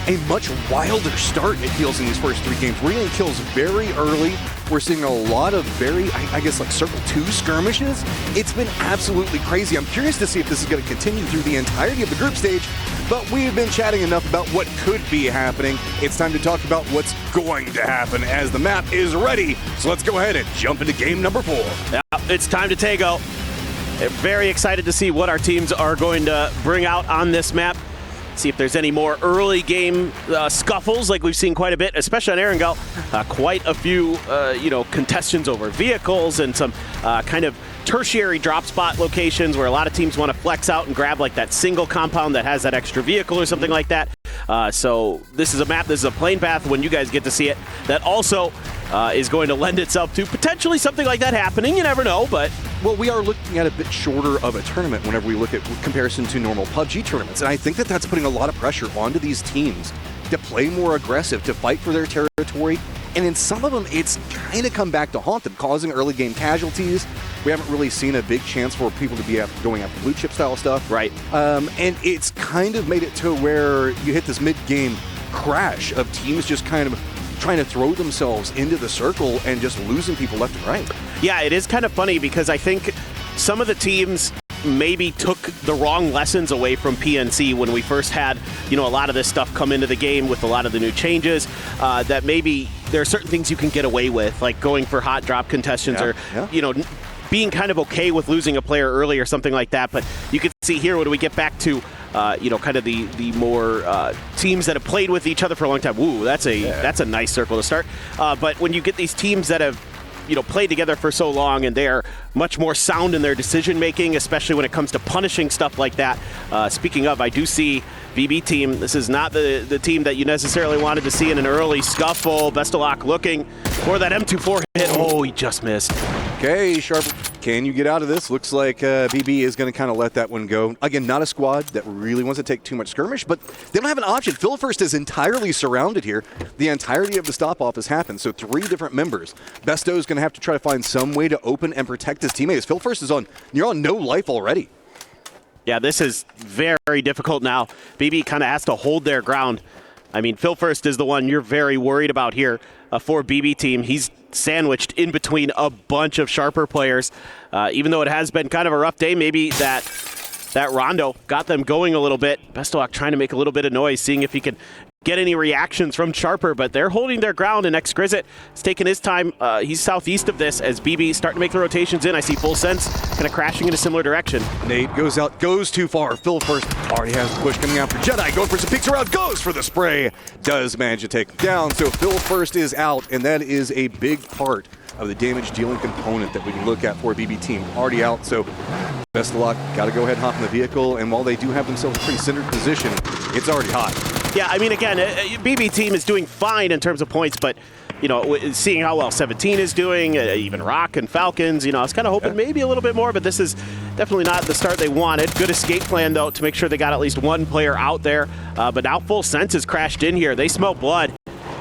a much wilder start, it feels, in these first 3 games. We're getting kills very early. We're seeing a lot of very, I guess, like Circle 2 skirmishes. It's been absolutely crazy. I'm curious to see if this is going to continue through the entirety of the group stage, but we've been chatting enough about what could be happening. It's time to talk about what's going to happen as the map is ready. So let's go ahead and jump into game number 4. Yeah, it's time to Tego. Very excited to see what our teams are going to bring out on this map. See if there's any more early game scuffles like we've seen quite a bit, especially on Erangel. Quite a few, contests over vehicles and some kind of tertiary drop spot locations where a lot of teams want to flex out and grab like that single compound that has that extra vehicle or something like that. So this is a map, this is a plane path when you guys get to see it, that also is going to lend itself to potentially something like that happening. You never know, but... Well, we are looking at a bit shorter of a tournament whenever we look at comparison to normal PUBG tournaments, and I think that that's putting a lot of pressure onto these teams to play more aggressive, to fight for their territory, and in some of them, it's kind of come back to haunt them, causing early game casualties. We haven't really seen a big chance for people to be going after blue chip style stuff. Right. And it's kind of made it to where you hit this mid-game crash of teams just kind of trying to throw themselves into the circle and just losing people left and right. Yeah, it is kind of funny because I think some of the teams maybe took the wrong lessons away from PNC when we first had, a lot of this stuff come into the game with a lot of the new changes, that maybe there are certain things you can get away with, like going for hot drop contestants being kind of okay with losing a player early or something like that. But you can see here when we get back to kind of the more teams that have played with each other for a long time. Ooh, that's a nice circle to start. But when you get these teams that have played together for so long and they are much more sound in their decision making, especially when it comes to punishing stuff like that. Speaking of, I do see BB team. This is not the team that you necessarily wanted to see in an early scuffle. Bestalock looking for that M24 hit. Oh, he just missed. Okay, Sharp, can you get out of this? Looks like BB is going to kind of let that one go. Again, not a squad that really wants to take too much skirmish, but they don't have an option. Phil First is entirely surrounded here. The entirety of the stop-off has happened, so 3 different members. Besto is going to have to try to find some way to open and protect his teammates. Phil First is you're on no life already. Yeah, this is very difficult now. BB kind of has to hold their ground. I mean, Phil First is the one you're very worried about here for BB team. He's sandwiched in between a bunch of Sharper players. Even though it has been kind of a rough day, maybe that Rondo got them going a little bit. Bestalock trying to make a little bit of noise, seeing if he can get any reactions from Sharper, but they're holding their ground, and Exquisite is taking his time. He's southeast of this as BB starting to make the rotations in. I see Full Sense kind of crashing in a similar direction. Nate goes out, goes too far. Phil First already has the push coming out for Jedi, going for some peeks around, goes for the spray. Does manage to take him down, so Phil First is out, and that is a big part of the damage dealing component that we can look at for BB team. Already out, so best of luck. Got to go ahead and hop in the vehicle, and while they do have themselves a pretty centered position, it's already hot. Yeah, I mean, again, BB team is doing fine in terms of points, but seeing how well 17 is doing, even Rock and Falcons, I was kind of hoping maybe a little bit more, but this is definitely not the start they wanted. Good escape plan, though, to make sure they got at least one player out there. But now Full Sense has crashed in here. They smell blood.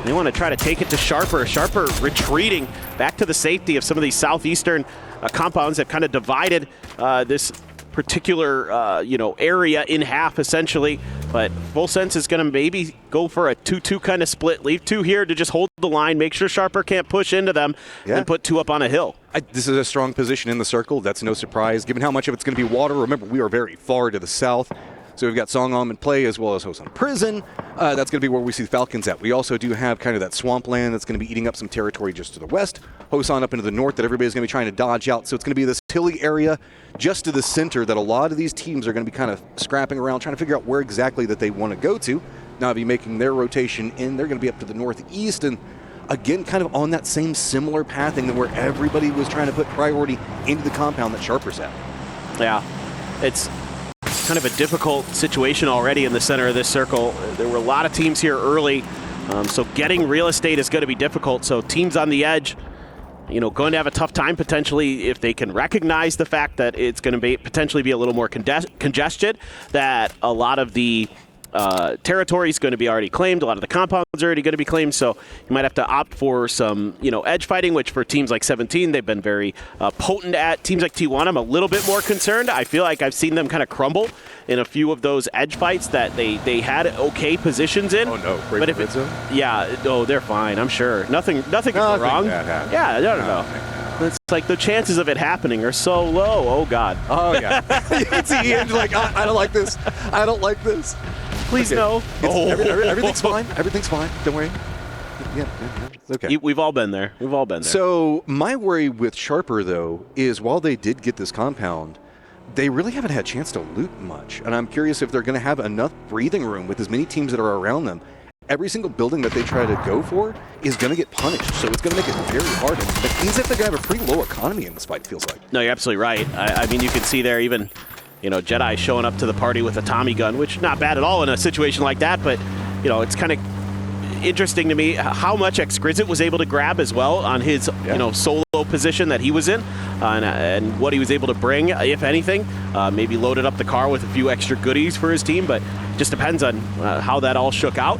They want to try to take it to Sharper. Sharper retreating back to the safety of some of these southeastern compounds that kind of divided this particular area in half, essentially. But Full Sense is going to maybe go for a 2-2 kind of split. Leave 2 here to just hold the line, make sure Sharper can't push into them, and put 2 up on a hill. This is a strong position in the circle. That's no surprise, given how much of it's going to be water. Remember, we are very far to the south. So we've got Songam in play as well as Hosan Prison. That's going to be where we see the Falcons at. We also do have kind of that swampland that's going to be eating up some territory just to the west. Hosan up into the north that everybody's going to be trying to dodge out. So it's going to be this hilly area just to the center that a lot of these teams are going to be kind of scrapping around, trying to figure out where exactly that they want to go to. Now, be making their rotation in. They're going to be up to the northeast and again, kind of on that same similar pathing where everybody was trying to put priority into the compound that Sharper's at. Yeah, it's kind of a difficult situation already in the center of this circle. There were a lot of teams here early, so getting real estate is going to be difficult. So teams on the edge, going to have a tough time potentially if they can recognize the fact that it's going to potentially be a little more congested, that a lot of the territory is going to be already claimed. A lot of the compounds are already going to be claimed, so you might have to opt for some, edge fighting, which for teams like 17, they've been very potent at. Teams like T1, I'm a little bit more concerned. I feel like I've seen them kind of crumble in a few of those edge fights that they had okay positions in. Oh, no. But if they're fine, I'm sure. Nothing could go wrong. Yeah, I don't know. It's like the chances of it happening are so low. Oh, God. Oh, yeah. You can see Ian like, I don't like this. I don't like this. Please no. Everything's fine. Everything's fine. Don't worry. Yeah, it's okay. We've all been there. We've all been there. So my worry with Sharper, though, is while they did get this compound, they really haven't had a chance to loot much. And I'm curious if they're going to have enough breathing room with as many teams that are around them. Every single building that they try to go for is going to get punished, so it's going to make it very hard. But even if they're going to have a pretty low economy in this fight, it feels like. No, you're absolutely right. I mean, you can see there even, Jedi showing up to the party with a Tommy gun, which not bad at all in a situation like that, but, it's kind of interesting to me how much Exquisite was able to grab as well on his, solo position that he was in, and what he was able to bring, if anything. Maybe loaded up the car with a few extra goodies for his team, but just depends on how that all shook out.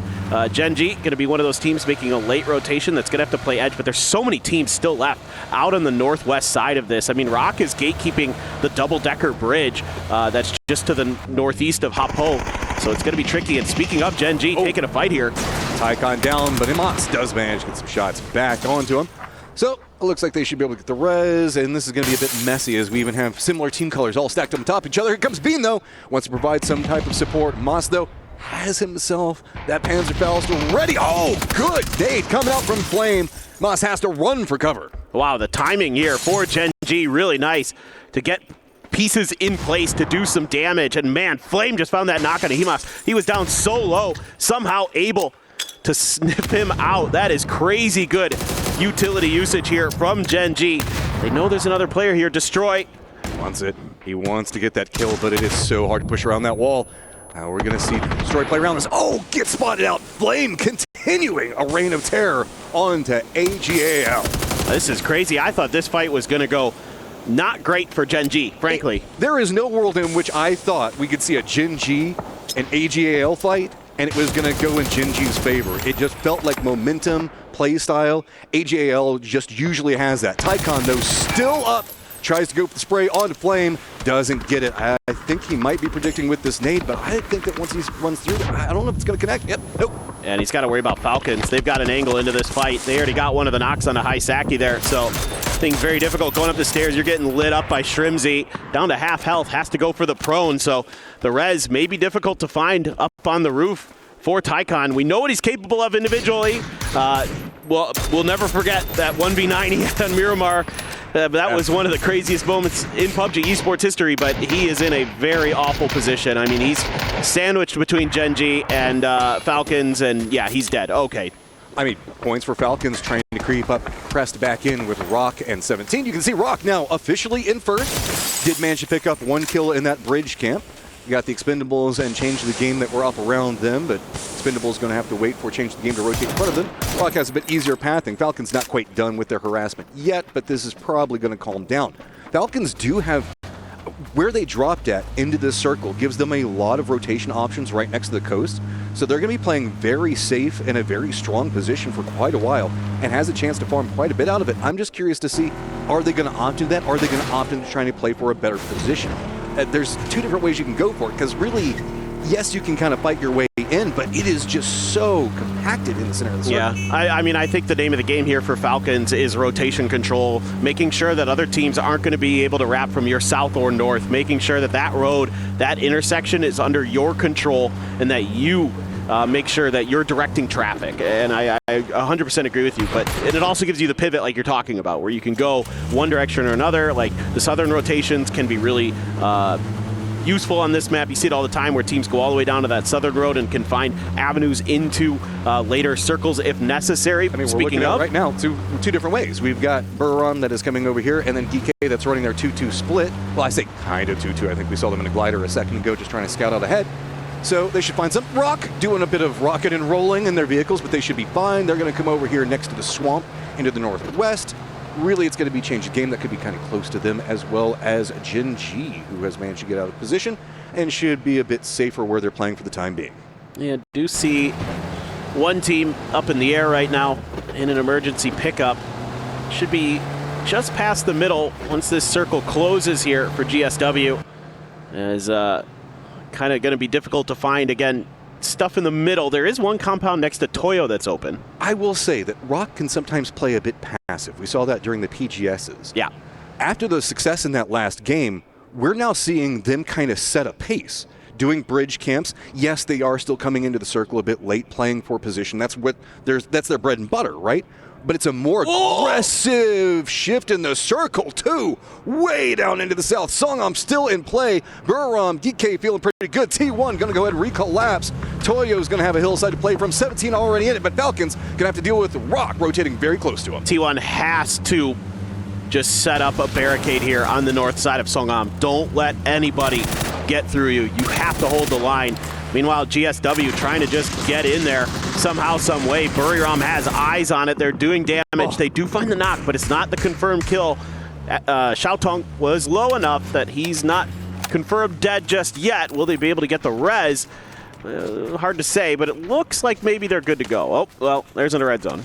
Gen.G going to be one of those teams making a late rotation that's going to have to play edge, but there's so many teams still left out on the northwest side of this. I mean, Rock is gatekeeping the double-decker bridge that's just to the northeast of Hapo, so it's going to be tricky. And speaking of Gen.G taking a fight here. Tycon down, but Imas does manage to get some shots back onto him. So it looks like they should be able to get the res, and this is going to be a bit messy as we even have similar team colors all stacked on top of each other. Here comes Bean, though. Wants to provide some type of support. Moss, though, has himself that Panzerfaust ready. Oh, good nade coming out from Flame. Moss has to run for cover. Wow, the timing here for Gen.G, really nice to get pieces in place to do some damage. And man, Flame just found that knock on Ahimas. He was down so low, somehow able to sniff him out. That is crazy good utility usage here from Gen.G. They know there's another player here. Destroy. Wants it. He wants to get that kill, but it is so hard to push around that wall. Now we're going to see Destroy play around this. Oh, get spotted out. Flame continuing a reign of terror onto AGAL. This is crazy. I thought this fight was going to go not great for Gen.G, frankly. There is no world in which I thought we could see a Gen.G and AGAL fight and it was going to go in Gen.G's favor. It just felt like momentum, play style. AGAL just usually has that. Tycon, though, still up. Tries to go for the spray on Flame. Doesn't get it. I think he might be predicting with this nade, but I think that once he runs through, I don't know if it's going to connect. Yep, nope. And he's got to worry about Falcons. They've got an angle into this fight. They already got one of the knocks on a high Saki there, so things very difficult. Going up the stairs, you're getting lit up by Shrimzy. Down to half health, has to go for the prone, so the res may be difficult to find up on the roof for Tycon. We know what he's capable of individually. We'll never forget that 1v9 he had on Miramar. That was one of the craziest moments in PUBG esports history, but he is in a very awful position. I mean, he's sandwiched between Gen.G and Falcons, and yeah, he's dead. Okay. I mean, points for Falcons trying to creep up, pressed back in with Rock and 17. You can see Rock now officially in first. Did manage to pick up one kill in that bridge camp. You got the Expendables and change the game that were up around them, but Expendables going to have to wait for change the game to rotate in front of them. Rock has a bit easier pathing. Falcons not quite done with their harassment yet, but this is probably going to calm down. Falcons do have, where they dropped at into this circle gives them a lot of rotation options right next to the coast. So they're going to be playing very safe in a very strong position for quite a while and has a chance to farm quite a bit out of it. I'm just curious to see, are they going to opt into that? Are they going to opt into trying to play for a better position? There's two different ways you can go for it, because really, yes, you can kind of fight your way in, but it is just so compacted in the center of the circle. Yeah, I mean, I think the name of the game here for Falcons is rotation control, making sure that other teams aren't going to be able to wrap from your south or north, making sure that that road, that intersection is under your control, and that you make sure that you're directing traffic. And I 100% agree with you, but it also gives you the pivot like you're talking about, where you can go one direction or another. Like the southern rotations can be really useful on this map. You see it all the time where teams go all the way down to that southern road and can find avenues into later circles if necessary. I mean, we're looking at right now two different ways. We've got Burron that is coming over here, and then DK that's running their 2-2 split. Well, I say kind of 2-2. I think we saw them in a glider a second ago just trying to scout out ahead. So they should find some Rock doing a bit of rocket and rolling in their vehicles, but they should be fine. They're going to come over here next to the swamp into the northwest. Really, it's going to be change of game that could be kind of close to them, as well as Gen.G, who has managed to get out of position and should be a bit safer where they're playing for the time being. Yeah, do see one team up in the air right now in an emergency pickup. Should be just past the middle once this circle closes here for GSW. As kind of going to be difficult to find. Again, stuff in the middle. There is one compound next to Toyo that's open. I will say that Rock can sometimes play a bit passive. We saw that during the PGSs. Yeah. After the success in that last game, we're now seeing them kind of set a pace. Doing bridge camps. Yes, they are still coming into the circle a bit late, playing for position. That's their bread and butter, right? But it's a more aggressive shift in the circle, too. Way down into the south. Songam still in play. Buram, DK feeling pretty good. T1 going to go ahead and recollapse. Toyo's going to have a hillside to play from. 17 already in it, but Falcons going to have to deal with Rock rotating very close to him. T1 has to just set up a barricade here on the north side of Songam. Don't let anybody get through you. You have to hold the line. Meanwhile, GSW trying to just get in there somehow, some way. Buriram has eyes on it. They're doing damage. They do find the knock, but it's not the confirmed kill. Xiaotong was low enough that he's not confirmed dead just yet. Will they be able to get the res? Hard to say, but it looks like maybe they're good to go. Oh, well, there's in the red zone.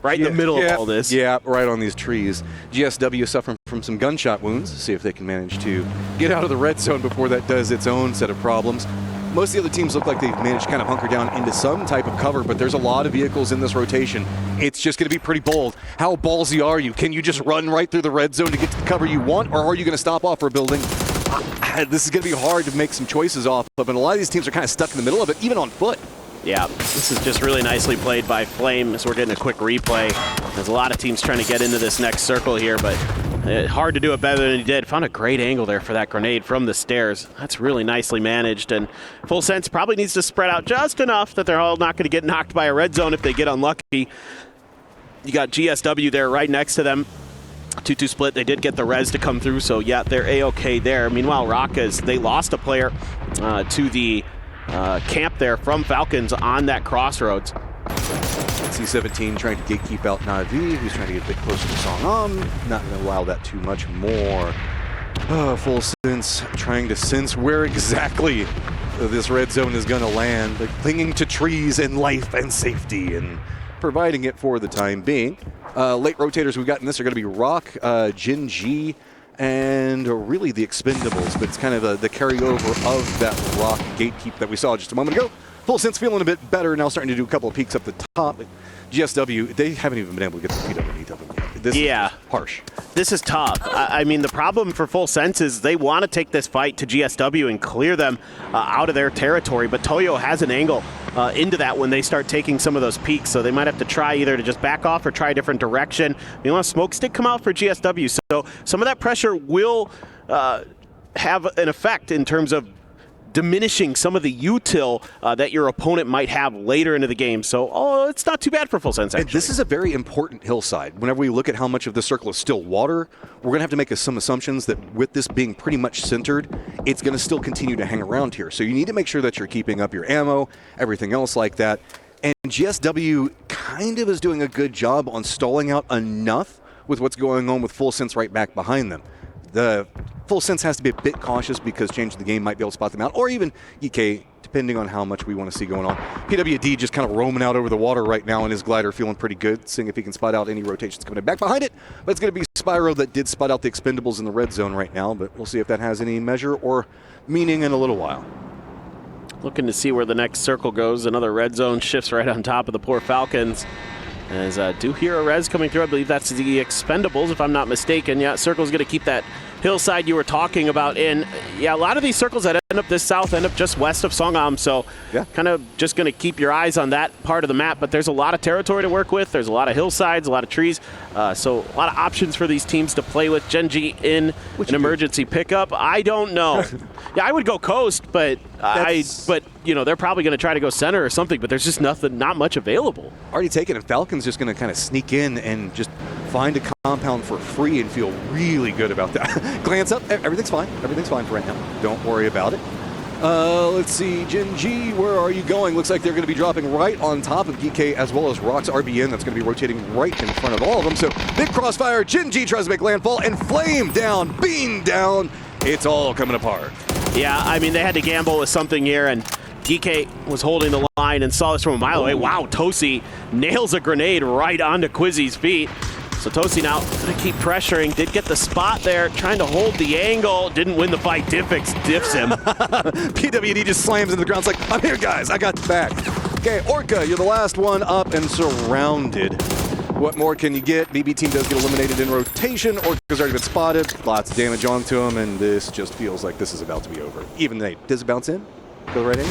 Right in the middle of all this. Yeah, right on these trees. GSW suffering from some gunshot wounds. See if they can manage to get out of the red zone before that does its own set of problems. Most of the other teams look like they've managed to kind of hunker down into some type of cover, but there's a lot of vehicles in this rotation. It's just going to be pretty bold. How ballsy are you? Can you just run right through the red zone to get to the cover you want, or are you going to stop off for a building? This is going to be hard to make some choices off of, and a lot of these teams are kind of stuck in the middle of it, even on foot. Yeah, this is just really nicely played by Flame, so we're getting a quick replay. There's a lot of teams trying to get into this next circle here, but hard to do it better than he did. Found a great angle there for that grenade from the stairs. That's really nicely managed, and Full Sense probably needs to spread out just enough that they're all not going to get knocked by a red zone if they get unlucky. You got GSW there right next to them. 2-2 split. They did get the res to come through, so yeah, they're A-okay there. Meanwhile, Rockas, they lost a player to the camp there from Falcons on that crossroads. C-17 trying to gatekeep out Navi, who's trying to get a bit closer to Songam. Not going to allow that too much more. Full Sense trying to sense where exactly this red zone is going to land. Like clinging to trees and life and safety and providing it for the time being. Late rotators we've got in this are going to be Rock, Gen.G, and really the Expendables, but it's kind of the carryover of that Rock gatekeep that we saw just a moment ago. Full Sense feeling a bit better now, starting to do a couple of peeks up the top. GSW, they haven't even been able to get the feet underneath of them yet. This is harsh. This is tough. I mean, the problem for Full Sense is they want to take this fight to GSW and clear them out of their territory, but Toyo has an angle into that when they start taking some of those peaks, so they might have to try either to just back off or try a different direction. You want a smoke stick come out for GSW, so some of that pressure will have an effect in terms of diminishing some of the util that your opponent might have later into the game. So, it's not too bad for Full Sense, actually. And this is a very important hillside. Whenever we look at how much of the circle is still water, we're going to have to make some assumptions that with this being pretty much centered, it's going to still continue to hang around here. So you need to make sure that you're keeping up your ammo, everything else like that. And GSW kind of is doing a good job on stalling out enough with what's going on with Full Sense right back behind them. The Full Sense has to be a bit cautious because changing the game might be able to spot them out, or even EK, depending on how much we want to see going on. PWD just kind of roaming out over the water right now in his glider, feeling pretty good, seeing if he can spot out any rotations coming back behind it. But it's going to be Spyro that did spot out the Expendables in the red zone right now, but we'll see if that has any measure or meaning in a little while. Looking to see where the next circle goes. Another red zone shifts right on top of the poor Falcons. As do hear a res coming through. I believe that's the Expendables, if I'm not mistaken. Yeah, Circle's going to keep that hillside you were talking about in. Yeah, a lot of these circles that end up this south end up just west of Songam, so kind of just going to keep your eyes on that part of the map. But there's a lot of territory to work with. There's a lot of hillsides, a lot of trees, so a lot of options for these teams to play with. Gen.G in an emergency pickup. I don't know. Yeah, I would go coast, but you know, they're probably going to try to go center or something, but there's just not much available. Already taken, and Falcon's just going to kind of sneak in and just find a compound for free and feel really good about that. Glance up, everything's fine. Everything's fine for right now. Don't worry about it. Let's see, Gen.G, where are you going? Looks like they're going to be dropping right on top of DK as well as Rock's RBN. That's going to be rotating right in front of all of them. So big crossfire, Gen.G tries to make landfall, and Flame down, Bean down. It's all coming apart. Yeah, I mean, they had to gamble with something here, and GK was holding the line and saw this from a mile away. Wow, Tosi nails a grenade right onto Quizzy's feet. So Tosi now going to keep pressuring. Did get the spot there, trying to hold the angle. Didn't win the fight. Diffix diffs him. PWD just slams into the ground. It's like, I'm here, guys. I got the back. Okay, Orca, you're the last one up and surrounded. What more can you get? BB team does get eliminated in rotation. Orca's already been spotted. Lots of damage onto him, and this just feels like this is about to be over. Even nade. Does it bounce in? Go right in?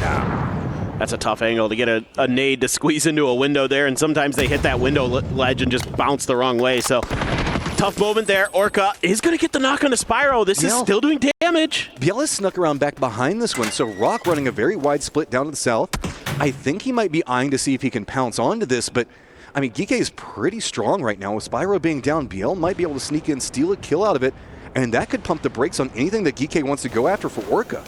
Nah. That's a tough angle to get a nade to squeeze into a window there, and sometimes they hit that window ledge and just bounce the wrong way. So tough moment there. Orca is going to get the knock on the Spyro. This is still doing damage. Biel has snuck around back behind this one, so Rock running a very wide split down to the south. I think he might be eyeing to see if he can pounce onto this, but I mean, Geeke is pretty strong right now. With Spyro being down, Biel might be able to sneak in, steal a kill out of it, and that could pump the brakes on anything that Geeke wants to go after for Orca.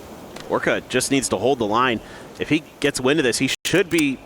Orca just needs to hold the line. If he gets wind of this, he should be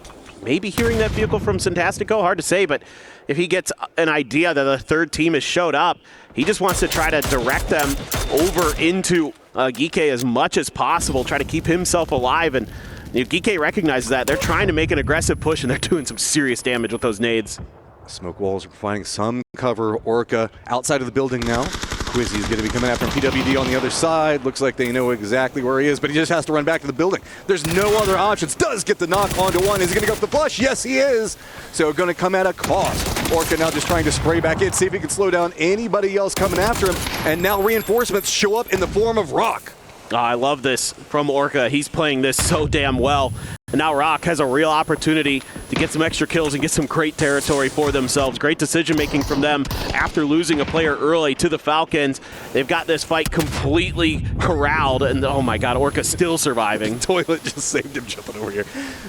maybe hearing that vehicle from Syntastico. Hard to say, but if he gets an idea that the third team has showed up, he just wants to try to direct them over into Geeke as much as possible, try to keep himself alive. And Geeke recognizes that. They're trying to make an aggressive push, and they're doing some serious damage with those nades. Smoke walls are providing some cover. Orca outside of the building now. Quizzy is going to be coming after him. PWD on the other side. Looks like they know exactly where he is, but he just has to run back to the building. There's no other options. Does get the knock onto one. Is he going to go for the flush? Yes, he is. So going to come at a cost. Orca now just trying to spray back in, see if he can slow down anybody else coming after him. And now reinforcements show up in the form of Rock. Oh, I love this from Orca. He's playing this so damn well. And now Rock has a real opportunity to get some extra kills and get some great territory for themselves. Great decision-making from them after losing a player early to the Falcons. They've got this fight completely corralled, and oh my god, Orca's still surviving. Toilet just saved him jumping over here.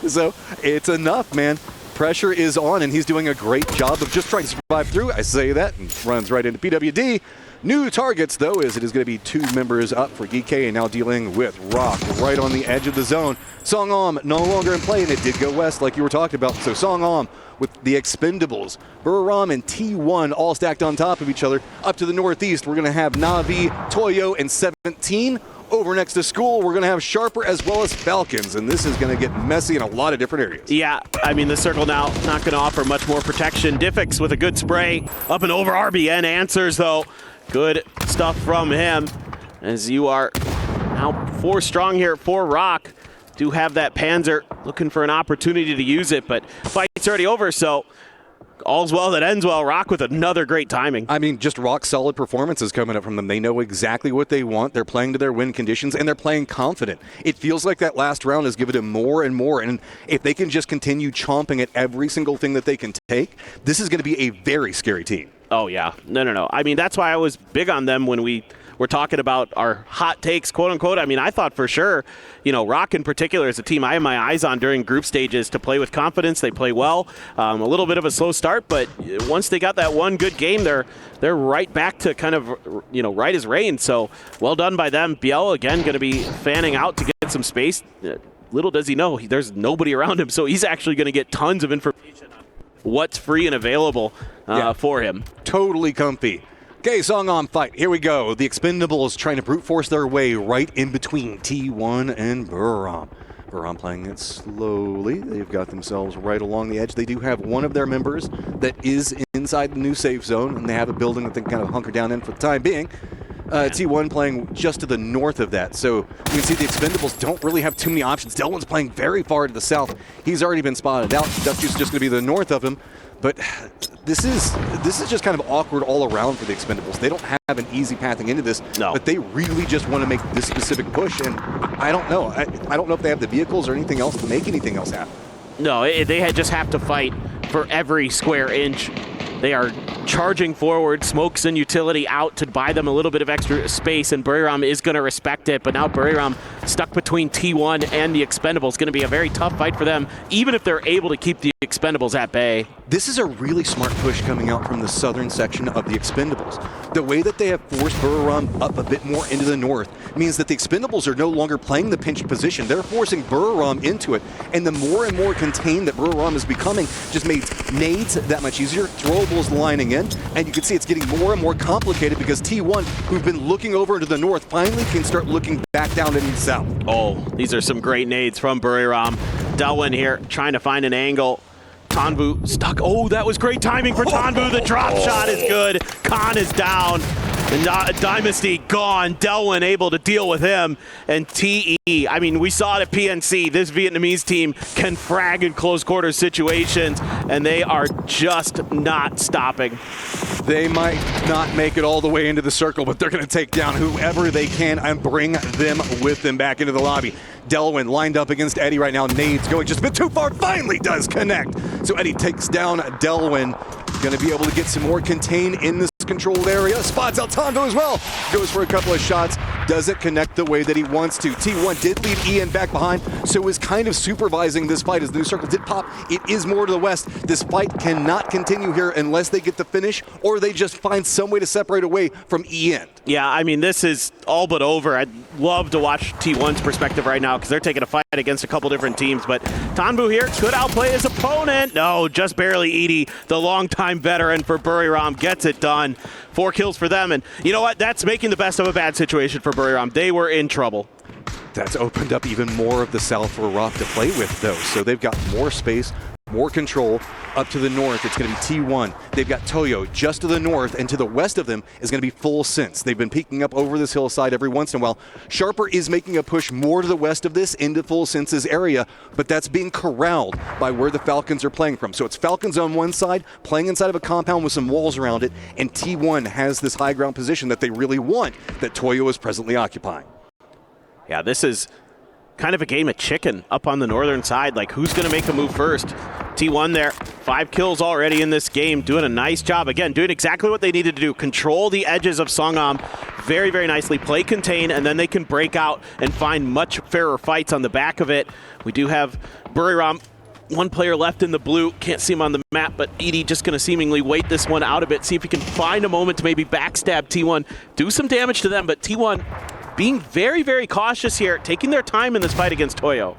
So it's enough, man. Pressure is on, and he's doing a great job of just trying to survive through. I say that and runs right into PWD. New targets, though, as it is going to be two members up for Geeke, and now dealing with Rock right on the edge of the zone. Song-Om no longer in play, and it did go west like you were talking about. So Song-Om with the Expendables. Buriram and T1 all stacked on top of each other. Up to the northeast, we're going to have Navi, Toyo, and 17. Over next to School, we're going to have Sharper as well as Falcons, and this is going to get messy in a lot of different areas. Yeah, I mean, the circle now not going to offer much more protection. Diffix with a good spray. Up and over, RBN answers, though. Good stuff from him, as you are now 4 strong here for Rock. Do have that Panzer, looking for an opportunity to use it, but fight's already over, so all's well that ends well. Rock with another great timing. I mean, just rock solid performances coming up from them. They know exactly what they want. They're playing to their win conditions, and they're playing confident. It feels like that last round has given them more and more, and if they can just continue chomping at every single thing that they can take, this is going to be a very scary team. Oh, yeah. No. I mean, that's why I was big on them when we were talking about our hot takes, quote unquote. I mean, I thought for sure, Rock in particular is a team I have my eyes on during group stages to play with confidence. They play well. A little bit of a slow start, but once they got that one good game, they're right back to kind of, right as rain. So well done by them. Biel, again, going to be fanning out to get some space. Little does he know, there's nobody around him, so he's actually going to get tons of information on what's free and available for him. Totally comfy. Okay, Song-Om fight. Here we go. The Expendables trying to brute force their way right in between T1 and Buriram. Buriram playing it slowly. They've got themselves right along the edge. They do have one of their members that is inside the new safe zone, and they have a building that they can kind of hunker down in for the time being. T1 playing just to the north of that. So you can see the Expendables don't really have too many options. Delwin's playing very far to the south. He's already been spotted out. Dutch is just going to be the north of him. But this is just kind of awkward all around for the Expendables. They don't have an easy pathing into this, but they really just want to make this specific push, and I don't know. I don't know if they have the vehicles or anything else to make anything else happen. No, they just have to fight for every square inch. They are charging forward, Smokes and Utility out to buy them a little bit of extra space, and Buriram is going to respect it, but now Buriram stuck between T1 and the Expendables. Going to be a very tough fight for them, even if they're able to keep the Expendables at bay. This is a really smart push coming out from the southern section of the Expendables. The way that they have forced Buriram up a bit more into the north means that the Expendables are no longer playing the pinched position. They're forcing Buriram into it, and the more and more contained that Buriram is becoming just makes nades that much easier, throwables lining in, and you can see it's getting more and more complicated because T1, who've been looking over into the north, finally can start looking back down into the south. Oh, these are some great nades from Buriram. Delwyn here trying to find an angle. Tanvu stuck. Oh, that was great timing for Tanvu. The drop shot is good. Khan is down. And Dynasty gone. Delwyn able to deal with him. And TE, I mean, we saw it at PNC. This Vietnamese team can frag in close quarter situations, and they are just not stopping. They might not make it all the way into the circle, but they're going to take down whoever they can and bring them with them back into the lobby. Delwyn lined up against Eddie right now. Nades going just a bit too far. Finally does connect. So Eddie takes down Delwyn. Going to be able to get some more contain in this controlled area. Spots out Tanvu as well. Goes for a couple of shots. Doesn't connect the way that he wants to. T1 did leave Ian back behind, so is kind of supervising this fight as the new circle did pop. It is more to the west. This fight cannot continue here unless they get the finish or they just find some way to separate away from Ian. Yeah, I mean, this is all but over. I'd love to watch T1's perspective right now because they're taking a fight against a couple different teams. But Tanvu here could outplay his opponent. No, just barely. Edie, the longtime veteran for Buriram, gets it done. 4 kills for them. And you know what? That's making the best of a bad situation for Buriram. They were in trouble. That's opened up even more of the south for Roth to play with, though. So they've got more space, more control. Up to the north, it's going to be T1. They've got Toyo just to the north, and to the west of them is going to be Full Sense. They've been peeking up over this hillside every once in a while. Sharper is making a push more to the west of this into Full Sense's area, but that's being corralled by where the Falcons are playing from. So it's Falcons on one side, playing inside of a compound with some walls around it, and T1 has this high ground position that they really want that Toyo is presently occupying. Yeah, this is kind of a game of chicken up on the northern side. Like, who's going to make a move first? T1 there, 5 kills already in this game, doing a nice job. Again, doing exactly what they needed to do. Control the edges of Songam very, very nicely. Play contain, and then they can break out and find much fairer fights on the back of it. We do have Buriram, 1 player left in the blue. Can't see him on the map, but Edie just going to seemingly wait this one out a bit, see if he can find a moment to maybe backstab T1, do some damage to them, but T1 being very, very cautious here, taking their time in this fight against Toyo.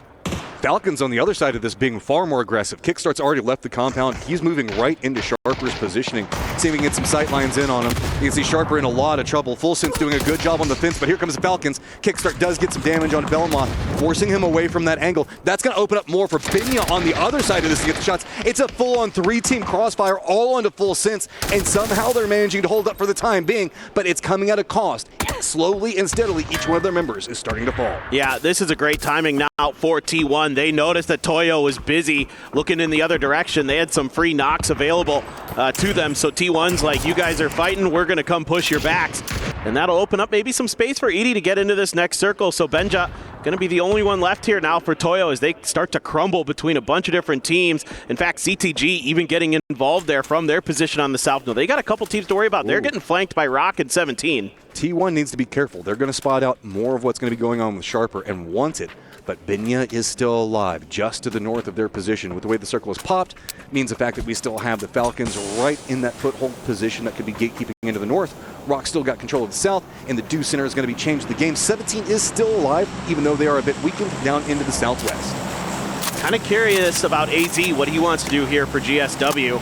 Falcons on the other side of this being far more aggressive. Kickstart's already left the compound. He's moving right into Sharper's positioning. See if we can get some sight lines in on him. You can see Sharper in a lot of trouble. Full Sense doing a good job on the fence, but here comes the Falcons. Kickstart does get some damage on Belmont, forcing him away from that angle. That's going to open up more for Binya on the other side of this to get the shots. It's a full-on 3-team crossfire all onto Full Sense, and somehow they're managing to hold up for the time being, but it's coming at a cost. Slowly and steadily, each one of their members is starting to fall. Yeah, this is a great timing now for T1. They noticed that Toyo was busy looking in the other direction. They had some free knocks available to them, so T1's like, you guys are fighting, we're going to come push your backs. And that'll open up maybe some space for Edie to get into this next circle. So Benja going to be the only one left here now for Toyo as they start to crumble between a bunch of different teams. In fact, CTG even getting involved there from their position on the south. No, they got a couple teams to worry about. Ooh. They're getting flanked by Rock and 17. T1 needs to be careful. They're going to spot out more of what's going to be going on with Sharper and want it. But Binya is still alive, just to the north of their position. With the way the circle is popped, means the fact that we still have the Falcons right in that foothold position that could be gatekeeping into the north. Rock still got control of the south, and the Dew Center is going to be changed. The game 17 is still alive, even though they are a bit weakened down into the southwest. Kind of curious about AZ, what he wants to do here for GSW.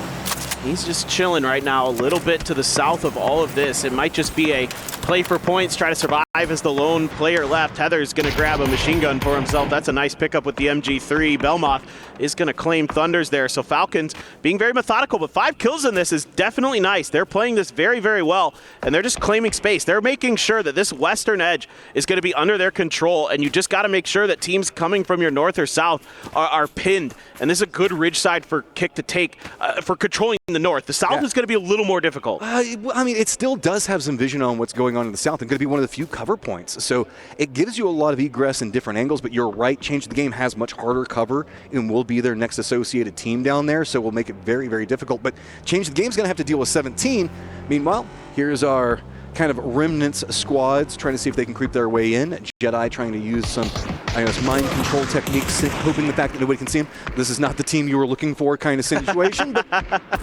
He's just chilling right now a little bit to the south of all of this. It might just be a play for points, try to survive as the lone player left. Heather's going to grab a machine gun for himself. That's a nice pickup with the MG3. Belmoth is going to claim Thunders there. So Falcons being very methodical, but 5 kills in this is definitely nice. They're playing this very, very well, and they're just claiming space. They're making sure that this western edge is going to be under their control, and you just got to make sure that teams coming from your north or south are pinned. And this is a good ridge side for Kick to take for controlling the north. The south is going to be a little more difficult. I mean, it still does have some vision on what's going on in the south and going to be one of the few cover points. So it gives you a lot of egress in different angles, but you're right, Change the Game has much harder cover and will be their next associated team down there, so will make it very, very difficult. But Change the Game's going to have to deal with 17. Meanwhile, here's our kind of remnants squads trying to see if they can creep their way in. Jedi trying to use some, I guess, mind control techniques, hoping the fact that nobody can see him. This is not the team you were looking for kind of situation, but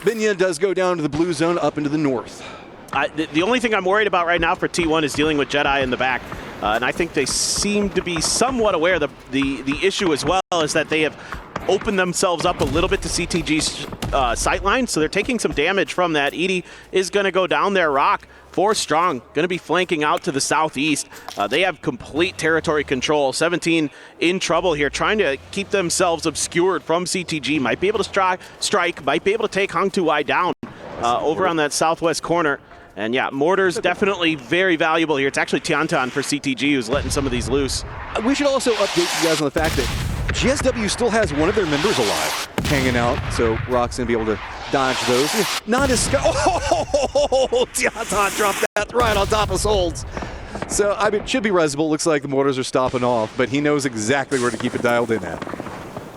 Binya does go down to the blue zone up into the north. The only thing I'm worried about right now for T1 is dealing with Jedi in the back. And I think they seem to be somewhat aware. The issue as well is that they have opened themselves up a little bit to CTG's sightline, so they're taking some damage from that. Edie is going to go down there. Rock, 4 strong, going to be flanking out to the southeast. They have complete territory control. 17 in trouble here, trying to keep themselves obscured from CTG. Might be able to strike, might be able to take Hang Tuai down over on that southwest corner. And yeah, Mortar's definitely very valuable here. It's actually Tiantan for CTG who's letting some of these loose. We should also update you guys on the fact that GSW still has one of their members alive hanging out, so Rock's going to be able to dodge those. Not as... Oh, Tiantan dropped that right on top of Souls. So, I mean, it should be resible. Looks like the mortars are stopping off, but he knows exactly where to keep it dialed in at.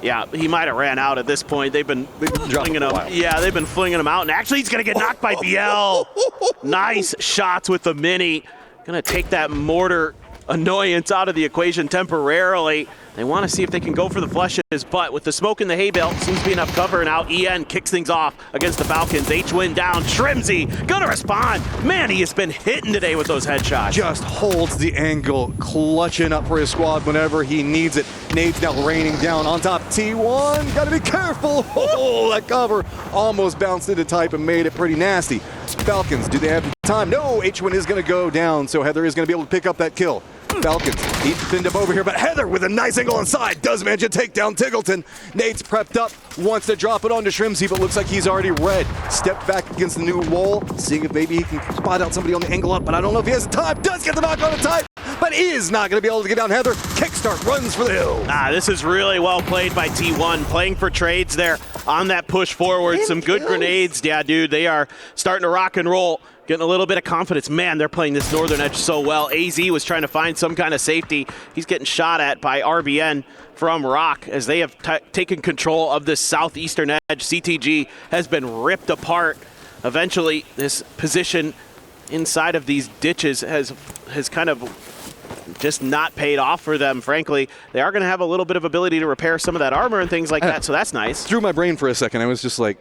Yeah, he might have ran out at this point. They've been flinging him. Yeah, they've been flinging him out. And actually, he's going to get knocked by BL. Nice shots with the mini. Going to take that mortar annoyance out of the equation temporarily. They want to see if they can go for the flushes, but with the smoke in the hay bale, seems to be enough cover. Now EN kicks things off against the Falcons. H-Win down. Shrimzy gonna respond. Man, he has been hitting today with those headshots. Just holds the angle, clutching up for his squad whenever he needs it. Nades now raining down on top. T1, gotta be careful. Oh, that cover almost bounced into type and made it pretty nasty. Falcons, do they have the time? No, H-Win is gonna go down, so Heather is gonna be able to pick up that kill. Falcons, he thinned up over here, but Heather with a nice angle inside does manage to take down Tiggleton. Nate's prepped up, wants to drop it onto Shrimzy, but looks like he's already red. Stepped back against the new wall, seeing if maybe he can spot out somebody on the angle up, but I don't know if he has the time. Does get the knock on the type, but is not going to be able to get down Heather. Kickstart runs for the hills. This is really well played by T1, playing for trades there on that push forward. Some good grenades. Yeah, dude, they are starting to rock and roll. Getting a little bit of confidence. Man, they're playing this northern edge so well. AZ was trying to find some kind of safety. He's getting shot at by RBN from Rock as they have taken control of this southeastern edge. CTG has been ripped apart. Eventually, this position inside of these ditches has kind of just not paid off for them, frankly. They are going to have a little bit of ability to repair some of that armor and things like that, so that's nice. Through my brain for a second, I was just like,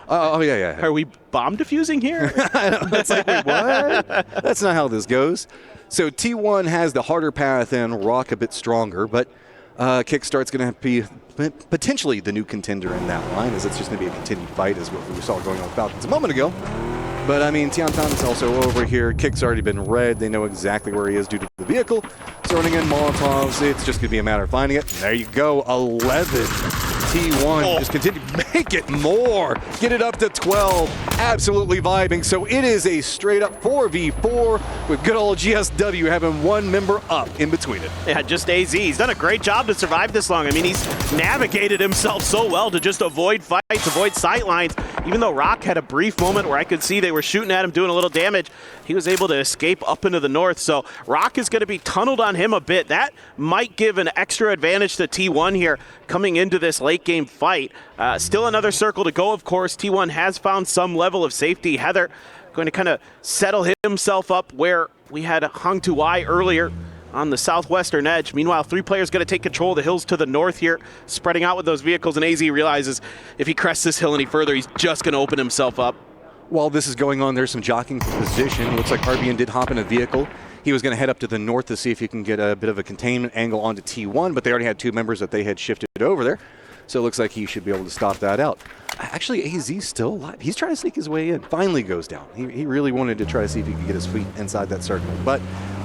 oh, yeah. Are we bomb defusing here? It's like, wait, what? That's not how this goes. So T1 has the harder path and Rock a bit stronger, but Kickstart's going to be potentially the new contender in that line, as it's just going to be a continued fight, as what we saw going on with Falcons a moment ago. But, I mean, Tiantan is also over here. Kick's already been red. They know exactly where he is due to the vehicle. Throwing in Molotovs. It's just going to be a matter of finding it. There you go. 11. T1 just continue. Make it more. Get it up to 12. Absolutely vibing. So it is a straight-up 4v4 with good old GSW having one member up in between it. Yeah, just AZ. He's done a great job to survive this long. I mean, he's navigated himself so well to just avoid fights, avoid sightlines. Even though Rock had a brief moment where I could see they were shooting at him, doing a little damage, he was able to escape up into the north. So Rock is going to be tunneled on him a bit. That might give an extra advantage to T1 here coming into this late game fight. Still another circle to go, of course. T1 has found some level of safety. Heather going to kind of settle himself up where we had Hang Tuai earlier on the southwestern edge. Meanwhile, 3 players going to take control of the hills to the north here, spreading out with those vehicles, and AZ realizes if he crests this hill any further, he's just going to open himself up. While this is going on, there's some jockeying for position. Looks like RBN did hop in a vehicle. He was going to head up to the north to see if he can get a bit of a containment angle onto T1, but they already had 2 members that they had shifted over there. So it looks like he should be able to stop that out. Actually, AZ's still alive. He's trying to sneak his way in. Finally goes down. He really wanted to try to see if he could get his feet inside that circle. But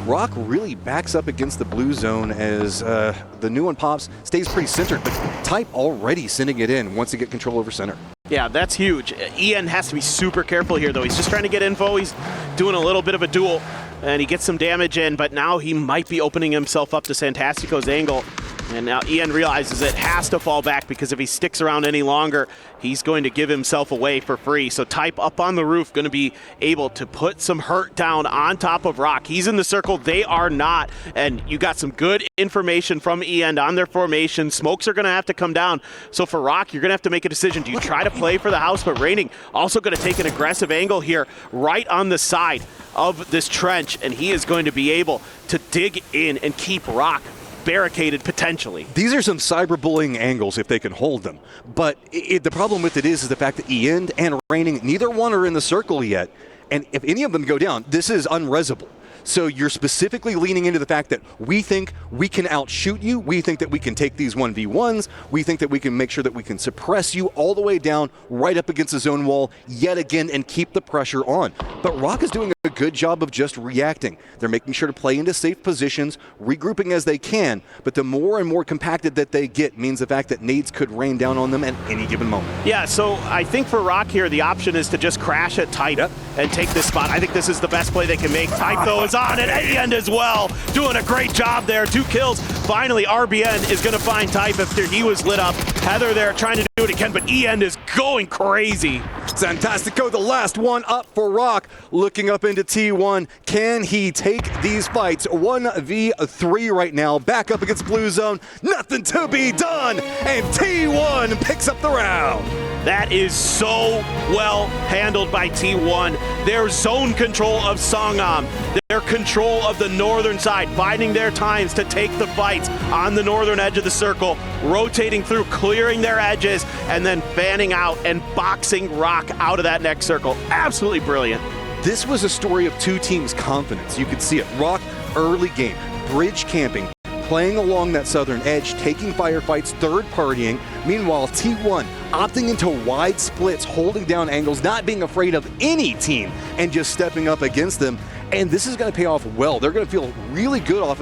Rock really backs up against the blue zone as the new one pops, stays pretty centered, but Type already sending it in once he get control over center. Yeah, that's huge. Ian has to be super careful here, though. He's just trying to get info. He's doing a little bit of a duel, and he gets some damage in, but now he might be opening himself up to Santastico's angle. And now Ian realizes it has to fall back because if he sticks around any longer, he's going to give himself away for free. So Type up on the roof, going to be able to put some hurt down on top of Rock. He's in the circle, they are not. And you got some good information from Ian on their formation. Smokes are going to have to come down. So for Rock, you're going to have to make a decision. Do you try to play for the house? But Raining also going to take an aggressive angle here right on the side of this trench. And he is going to be able to dig in and keep Rock barricaded potentially. These are some cyberbullying angles if they can hold them. But the problem with it is the fact that Ian and Raining, neither one are in the circle yet. And if any of them go down, this is unresable. So you're specifically leaning into the fact that we think we can outshoot you. We think that we can take these 1v1s. We think that we can make sure that we can suppress you all the way down, right up against the zone wall yet again, and keep the pressure on. But Rock is doing a good job of just reacting. They're making sure to play into safe positions, regrouping as they can, but the more and more compacted that they get means the fact that nades could rain down on them at any given moment. Yeah, so I think for Rock here, the option is to just crash at Type and take this spot. I think this is the best play they can make. Type, though, is on at the end as well. Doing a great job there. 2 kills. Finally, RBN is going to find Type after he was lit up. Heather there trying to do it again, but EN is going crazy. Fantastico, the last one up for Rock. Looking up into T1. Can he take these fights? 1v3 right now. Back up against Blue Zone. Nothing to be done. And T1 picks up the round. That is so well handled by T1. Their zone control of Songam, their control of the northern side, finding their times to take the fights on the northern edge of the circle, rotating through, clearing their edges, and then fanning out and boxing Rock out of that next circle. Absolutely brilliant. This was a story of two teams' confidence. You could see it. Rock, early game, bridge camping, playing along that southern edge, taking firefights, third partying. Meanwhile, T1 opting into wide splits, holding down angles, not being afraid of any team, and just stepping up against them. And this is going to pay off well. They're going to feel really good off of